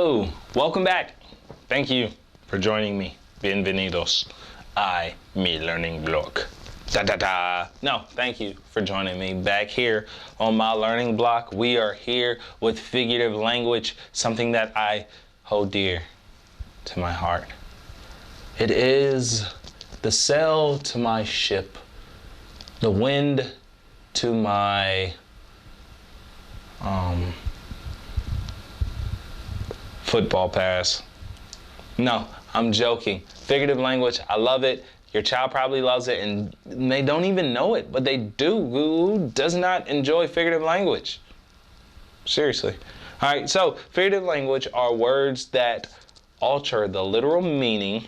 Hello, welcome back. Thank you for joining me. Bienvenidos. Mi LearningBlock. No, thank you for joining me back here on my learning block. We are here with figurative language, something that I hold dear to my heart. It is the sail to my ship, the wind to my football pass. No, I'm joking. Figurative language, I love it. Your child probably loves it, and they don't even know it, but they do. Who does not enjoy figurative language? Seriously. All right, so figurative language are words that alter the literal meaning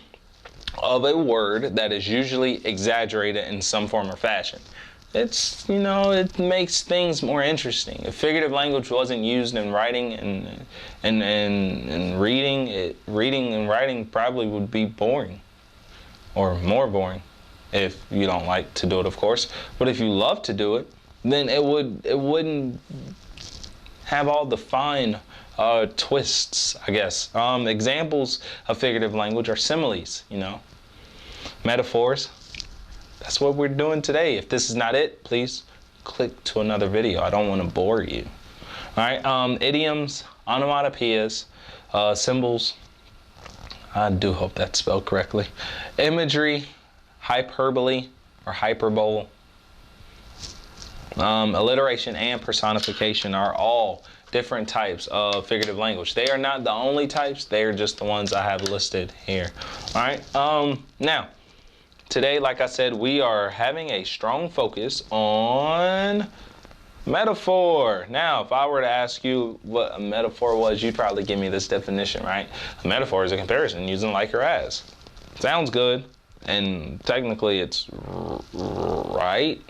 of a word that is usually exaggerated in some form or fashion. It's, it makes things more interesting. If figurative language wasn't used in writing and reading, reading and writing probably would be boring, or more boring, if you don't like to do it, of course. But if you love to do it, then it wouldn't have all the fine twists, I guess. Examples of figurative language are similes, metaphors. That's what we're doing today. If this is not it, please click to another video. I don't want to bore you. All right, idioms, onomatopoeias, symbols. I do hope that's spelled correctly. Imagery, hyperbole or hyperbole, alliteration and personification are all different types of figurative language. They are not the only types. They are just the ones I have listed here. All right. Now, today, like I said, we are having a strong focus on metaphor. Now, if I were to ask you what a metaphor was, you'd probably give me this definition, right? A metaphor is a comparison using like or as. Sounds good, and technically it's right.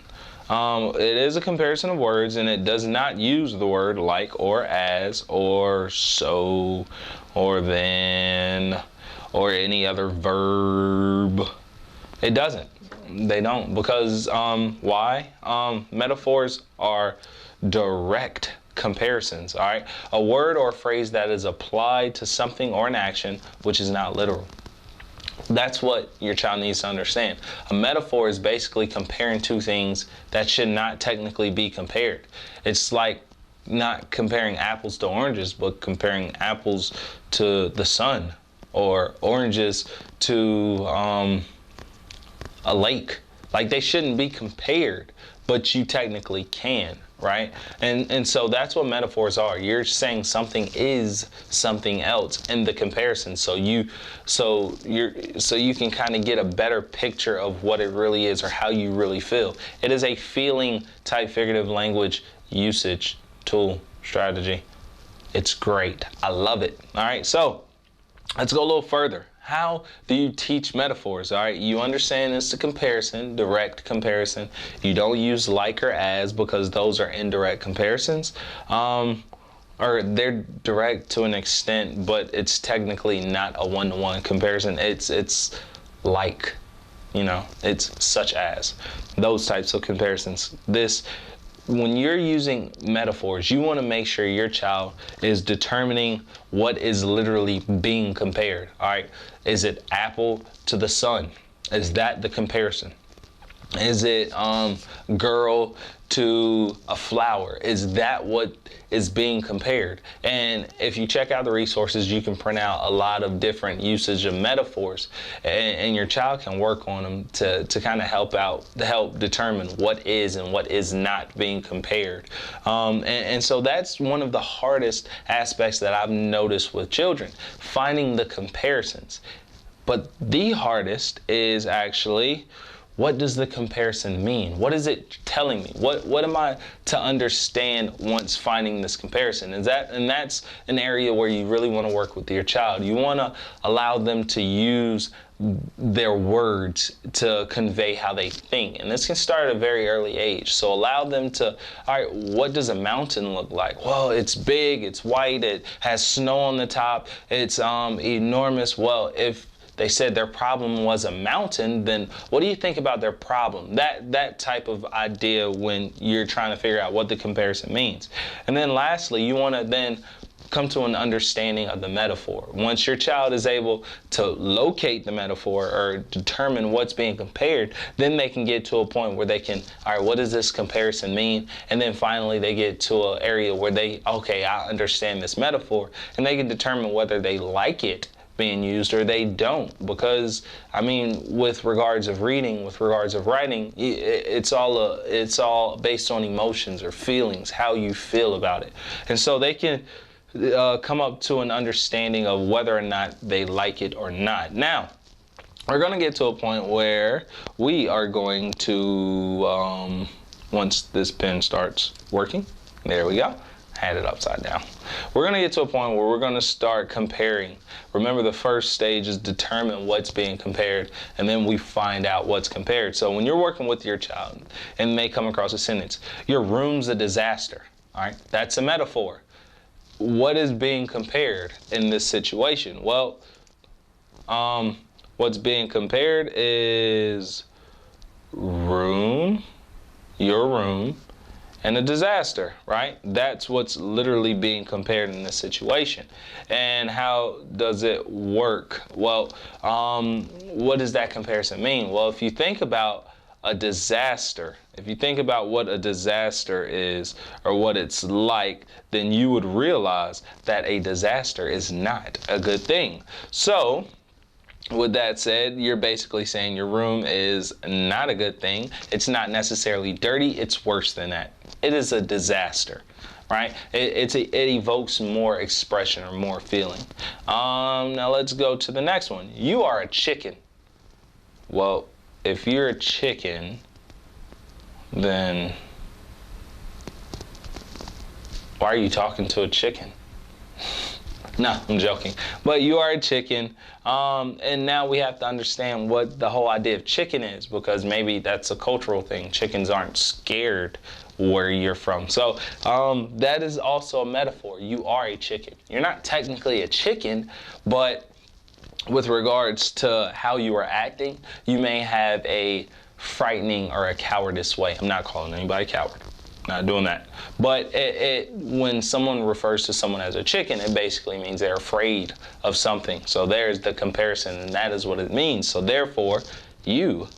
It is a comparison of words, and it does not use the word like or as or so or then or any other verb. It doesn't. They don't. Because why? Metaphors are direct comparisons. All right. A word or phrase that is applied to something or an action which is not literal. That's what your child needs to understand. A metaphor is basically comparing two things that should not technically be compared. It's like not comparing apples to oranges, but comparing apples to the sun, or oranges to a lake. Like, they shouldn't be compared, but you technically can, right? And so that's what metaphors are. You're saying something is something else in the comparison, so you can kind of get a better picture of what it really is or how you really feel. It is a feeling type figurative language usage tool strategy. It's great. I love it. All right, so let's go a little further. How do you teach metaphors? All right, you understand it's a comparison, direct comparison. You don't use like or as because those are indirect comparisons. Or they're direct to an extent, but it's technically not a one-to-one comparison. It's like, it's such as. Those types of comparisons. When you're using metaphors, you want to make sure your child is determining what is literally being compared. All right. Is it apple to the sun? Is that the comparison? Is it girl to a flower? Is that what is being compared? And if you check out the resources, you can print out a lot of different usage of metaphors, and your child can work on them to kind of help determine what is and what is not being compared. And so that's one of the hardest aspects that I've noticed with children, finding the comparisons. But the hardest is actually, what does the comparison mean? What is it telling me? What am I to understand once finding this comparison? And that's an area where you really want to work with your child. You want to allow them to use their words to convey how they think. And this can start at a very early age. So allow them to, all right, what does a mountain look like? Well, it's big, it's white, it has snow on the top, it's enormous. Well, if they said their problem was a mountain, then what do you think about their problem? That type of idea when you're trying to figure out what the comparison means. And then lastly, you want to then come to an understanding of the metaphor. Once your child is able to locate the metaphor or determine what's being compared, then they can get to a point where they can, all right, what does this comparison mean? And then finally they get to an area where they, okay, I understand this metaphor, and they can determine whether they like it being used or they don't. Because I mean, with regards of reading, with regards of writing, it's all based on emotions or feelings, how you feel about it. And so they can come up to an understanding of whether or not they like it or not. Now, we're going to get to a point where we are going to, once this pen starts working, there we go, had it upside down. We're going to get to a point where we're going to start comparing. Remember, the first stage is determine what's being compared, and then we find out what's compared. So when you're working with your child and they come across a sentence, your room's a disaster, all right? That's a metaphor. What is being compared in this situation? Well, what's being compared is room, your room, and a disaster, right? That's what's literally being compared in this situation. And how does it work? Well, what does that comparison mean? Well, if you think about a disaster, if you think about what a disaster is or what it's like, then you would realize that a disaster is not a good thing. So with that said, you're basically saying your room is not a good thing. It's not necessarily dirty. It's worse than that. It is a disaster, right? It evokes more expression or more feeling. Now let's go to the next one. You are a chicken. Well, if you're a chicken, then why are you talking to a chicken? No, I'm joking. But you are a chicken, and now we have to understand what the whole idea of chicken is, because maybe that's a cultural thing. Chickens aren't scared where you're from. So that is also a metaphor. You are a chicken. You're not technically a chicken, but with regards to how you are acting, you may have a frightening or a cowardice way. I'm not calling anybody a coward. Not doing that. But when someone refers to someone as a chicken, it basically means they're afraid of something. So there's the comparison, and that is what it means. So therefore, you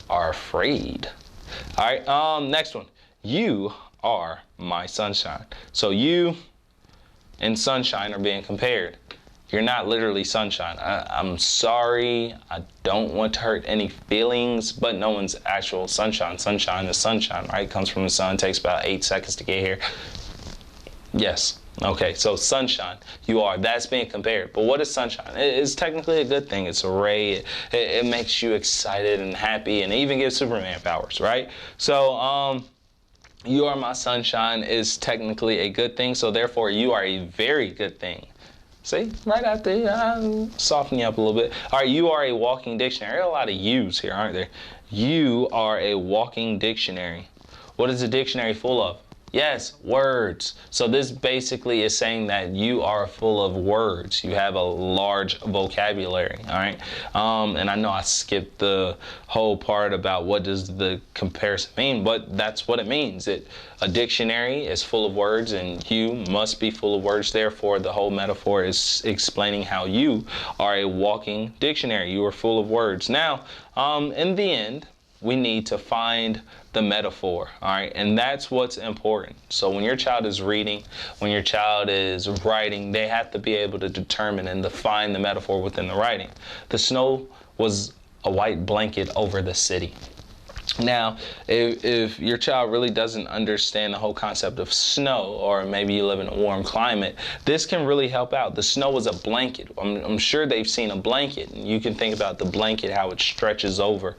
are afraid. All right, next one. You are my sunshine. So you and sunshine are being compared. You're not literally sunshine. I'm sorry. I don't want to hurt any feelings, but no one's actual sunshine. Sunshine is sunshine, right? It comes from the sun. It takes about 8 seconds to get here. Yes. Okay, so sunshine, you are. That's being compared. But what is sunshine? It's technically a good thing. It's a ray. It makes you excited and happy, and it even gives Superman powers, right? So, you are my sunshine is technically a good thing, so therefore you are a very good thing. See, right after, soften you up a little bit. All right, you are a walking dictionary. There are a lot of yous here, aren't there? You are a walking dictionary. What is a dictionary full of? Yes, words. So this basically is saying that you are full of words. You have a large vocabulary, all right? And I know I skipped the whole part about what does the comparison mean, but that's what it means. A dictionary is full of words, and you must be full of words. Therefore, the whole metaphor is explaining how you are a walking dictionary. You are full of words. Now, in the end, we need to find the metaphor, all right? And that's what's important. So when your child is reading, when your child is writing, they have to be able to determine and define the metaphor within the writing. The snow was a white blanket over the city. Now, if your child really doesn't understand the whole concept of snow, or maybe you live in a warm climate, this can really help out. The snow is a blanket. I'm sure they've seen a blanket, and you can think about the blanket, how it stretches over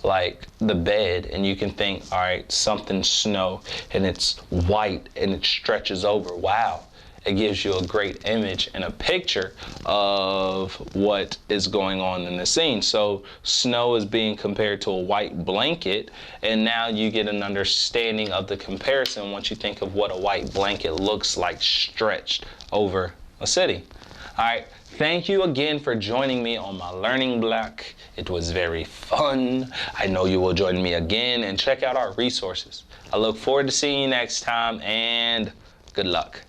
like the bed, and you can think, all right, something snow, and it's white, and it stretches over. Wow. It gives you a great image and a picture of what is going on in the scene. So snow is being compared to a white blanket, and now you get an understanding of the comparison once you think of what a white blanket looks like stretched over a city. All right, thank you again for joining me on my learning block. It was very fun. I know you will join me again, and check out our resources. I look forward to seeing you next time, and good luck.